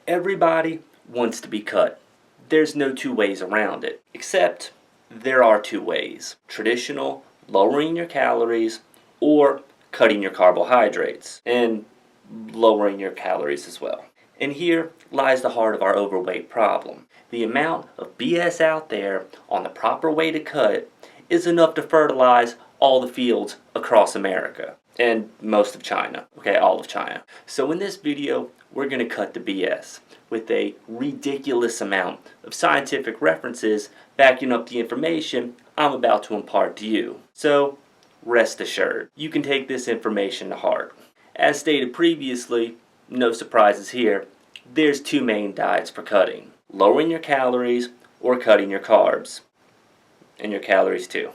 Everybody wants to be cut. There's no two ways around it. Except there are two ways. Traditional, lowering your calories, or cutting your carbohydrates, and lowering your calories as well. And here lies the heart of our overweight problem. The amount of BS out there on the proper way to cut is enough to fertilize all the fields across America. And most of China. Okay, all of China. So in this video, we're going to cut the BS with a ridiculous amount of scientific references backing up the information I'm about to impart to you. So rest assured, you can take this information to heart. As stated previously, no surprises here, there's two main diets for cutting. Lowering your calories or cutting your carbs. And your calories too.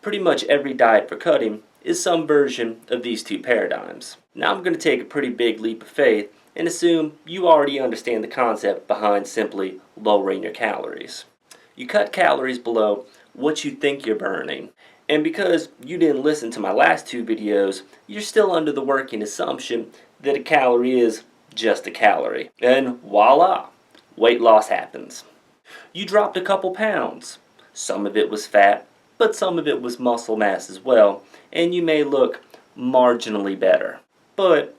Pretty much every diet for cutting is some version of these two paradigms. Now I'm going to take a pretty big leap of faith and assume you already understand the concept behind simply lowering your calories. You cut calories below what you think you're burning, and because you didn't listen to my last two videos, you're still under the working assumption that a calorie is just a calorie. And voila, weight loss happens. You dropped a couple pounds. Some of it was fat, but some of it was muscle mass as well, and you may look marginally better. But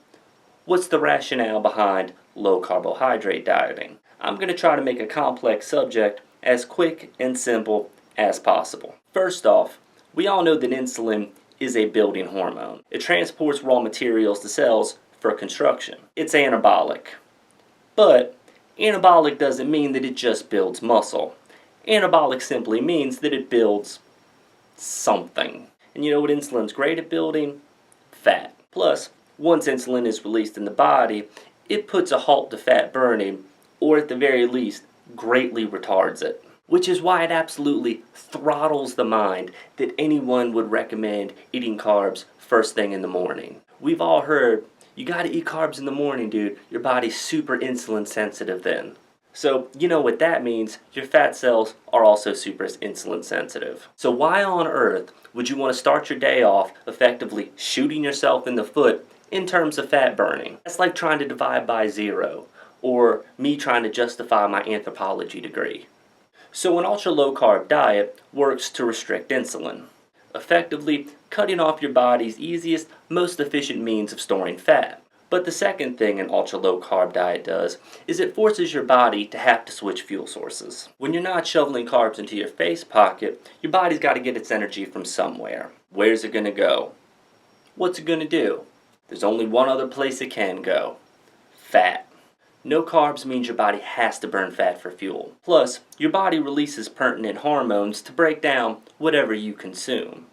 what's the rationale behind low carbohydrate dieting? I'm going to try to make a complex subject as quick and simple as possible. First off, we all know that insulin is a building hormone. It transports raw materials to cells for construction. It's anabolic. But anabolic doesn't mean that it just builds muscle. Anabolic simply means that it builds something. And you know what insulin's great at building? Fat. Plus, once insulin is released in the body, it puts a halt to fat burning, or at the very least, greatly retards it. Which is why it absolutely throttles the mind that anyone would recommend eating carbs first thing in the morning. We've all heard, you gotta eat carbs in the morning, dude. Your body's super insulin sensitive then. So, you know what that means, your fat cells are also super insulin sensitive. So why on earth would you want to start your day off effectively shooting yourself in the foot in terms of fat burning? That's like trying to divide by zero, or me trying to justify my anthropology degree. So an ultra-low-carb diet works to restrict insulin, effectively cutting off your body's easiest, most efficient means of storing fat. But the second thing an ultra-low-carb diet does is it forces your body to have to switch fuel sources. When you're not shoveling carbs into your face pocket, your body's got to get its energy from somewhere. Where's it going to go? What's it going to do? There's only one other place it can go. Fat. No carbs means your body has to burn fat for fuel. Plus, your body releases pertinent hormones to break down whatever you consume.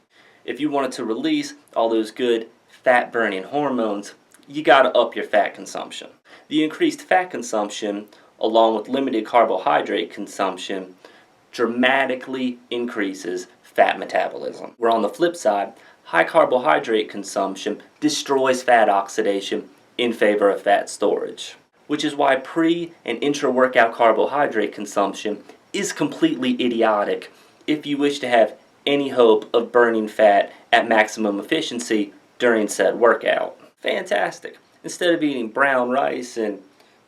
If you wanted to release all those good fat-burning hormones, you gotta up your fat consumption. The increased fat consumption, along with limited carbohydrate consumption, dramatically increases fat metabolism. Where on the flip side, high carbohydrate consumption destroys fat oxidation in favor of fat storage. Which is why pre- and intra-workout carbohydrate consumption is completely idiotic if you wish to have any hope of burning fat at maximum efficiency during said workout. Fantastic. Instead of eating brown rice and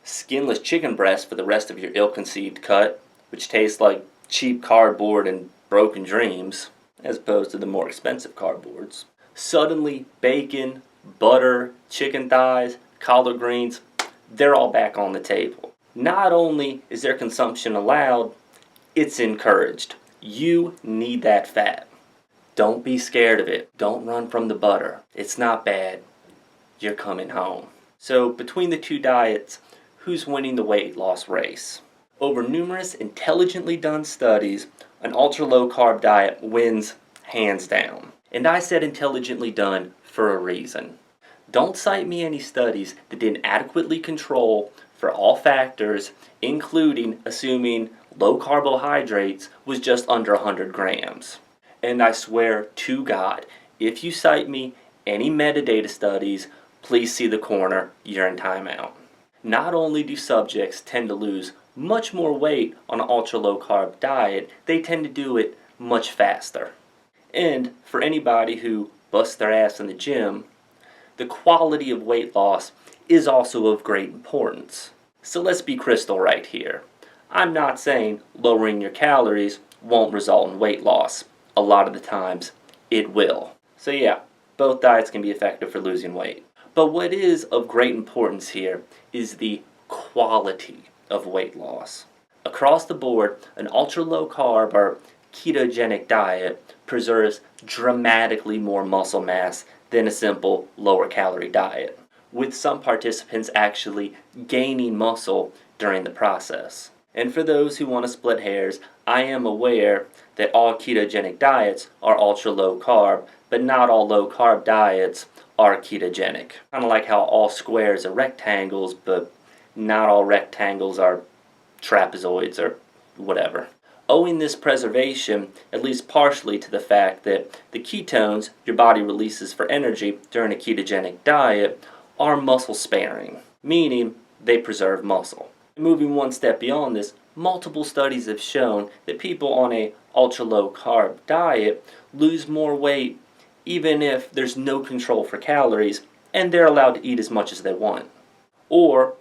skinless chicken breast for the rest of your ill-conceived cut, which tastes like cheap cardboard and broken dreams, as opposed to the more expensive cardboards, suddenly bacon, butter, chicken thighs, collard greens, they're all back on the table. Not only is their consumption allowed, it's encouraged. You need that fat. Don't be scared of it. Don't run from the butter. It's not bad. You're coming home. So between the two diets, who's winning the weight loss race? Over numerous intelligently done studies, an ultra-low-carb diet wins hands down. And I said intelligently done for a reason. Don't cite me any studies that didn't adequately control for all factors, including assuming low carbohydrates was just under 100 grams. And I swear to God, if you cite me any metadata studies, please see the corner, you're in timeout. Not only do subjects tend to lose much more weight on an ultra-low-carb diet, they tend to do it much faster. And for anybody who busts their ass in the gym, the quality of weight loss is also of great importance. So let's be crystal right here. I'm not saying lowering your calories won't result in weight loss. A lot of the times, it will. So yeah, both diets can be effective for losing weight. But what is of great importance here is the quality of weight loss. Across the board, an ultra low carb or ketogenic diet preserves dramatically more muscle mass than a simple lower calorie diet, with some participants actually gaining muscle during the process. And for those who want to split hairs, I am aware that all ketogenic diets are ultra low carb, but not all low carb diets are ketogenic. Kind of like how all squares are rectangles, but not all rectangles are trapezoids or whatever. Owing this preservation at least partially to the fact that the ketones your body releases for energy during a ketogenic diet are muscle sparing, meaning they preserve muscle. Moving one step beyond this, multiple studies have shown that people on a ultra low carb diet lose more weight even if there's no control for calories and they're allowed to eat as much as they want, or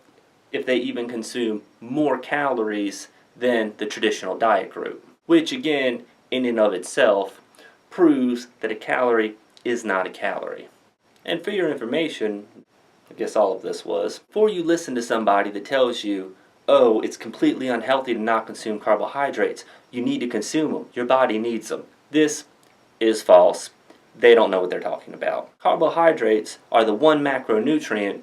if they even consume more calories than the traditional diet group, which again in and of itself proves that a calorie is not a calorie. And for your information, I guess all of this was, before you listen to somebody that tells you, oh, it's completely unhealthy to not consume carbohydrates, you need to consume them, your body needs them. This is false. They don't know what they're talking about. Carbohydrates are the one macronutrient,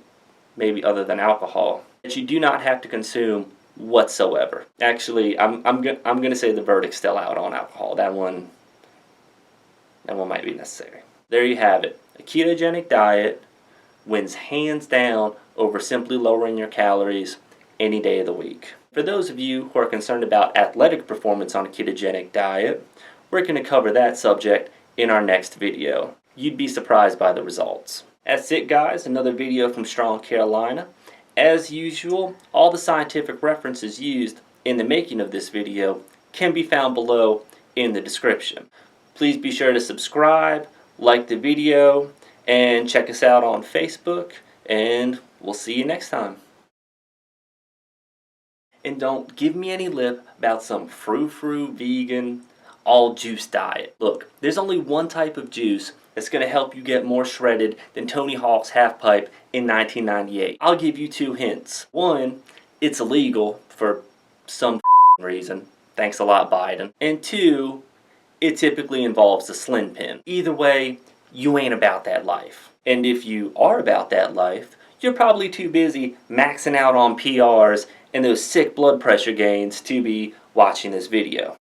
maybe other than alcohol, that you do not have to consume whatsoever. Actually, I'm gonna say the verdict's still out on alcohol. That one might be necessary. There you have it. A ketogenic diet wins hands down over simply lowering your calories any day of the week. For those of you who are concerned about athletic performance on a ketogenic diet, we're going to cover that subject in our next video. You'd be surprised by the results. That's it, guys. Another video from Strong Carolina. As usual, all the scientific references used in the making of this video can be found below in the description. Please be sure to subscribe, like the video, and check us out on Facebook, and we'll see you next time. And don't give me any lip about some frou-frou vegan all juice diet. Look, there's only one type of juice that's going to help you get more shredded than Tony Hawk's half pipe in 1998. I'll give you two hints. One, it's illegal for some reason. Thanks a lot, Biden. And two, it typically involves a Slim Pin. Either way, you ain't about that life. And if you are about that life, you're probably too busy maxing out on PRs and those sick blood pressure gains to be watching this video.